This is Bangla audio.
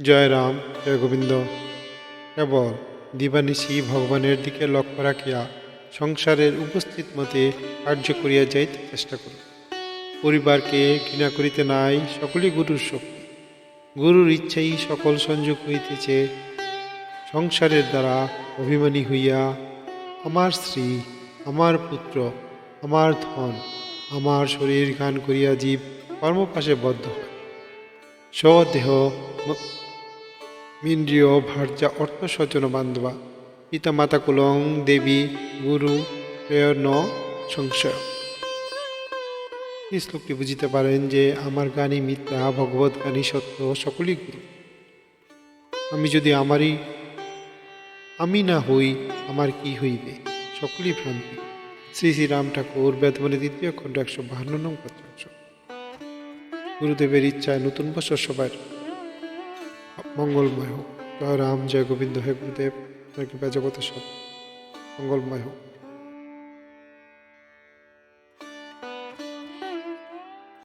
জয় রাম, জয় গোবিন্দ। কেবল দিবানিশি ভগবানের দিকে লক্ষ্য রাখিয়া সংসারের উপস্থিত মতে কার্য করিয়া যাইতে চেষ্টা করুন। পরিবারকে ঘৃণা করিতে নাই, সকলই গুরুর শক্তি। গুরুর ইচ্ছাই সকল সংযোগ হইতেছে। সংসারের দ্বারা অভিমানী হইয়া আমার স্ত্রী, আমার পুত্র, আমার ধন, আমার শরীর গান করিয়া জীব কর্মপাশে বদ্ধ হয়। স্বদেহ ইন্দ্রিয় ভার্যা অর্থ সচন বান্ধবা পিতা মাতা কুলং দেবী গুরু প্রেয়ন সংশয়। এই শ্লোকটি বুঝিতে পারেন যে আমার গানই মিথ্যা, ভগবত গানই সত্য, সকলই গুরু। আমি যদি আমি না হই, আমার কি হইবে? সকলই ভ্রান্তি। শ্রী শ্রী রাম ঠাকুর, বেদবাণী 2য় খণ্ড 152 নং পত্রাংশ। গুরুদেবের ইচ্ছায় নতুন বছর সবার মঙ্গলময় হোক। জয় রাম, জয় গোবিন্দ। হে গুরুদেব, আপনার কৃপা জগতে সব মঙ্গলময় হোক।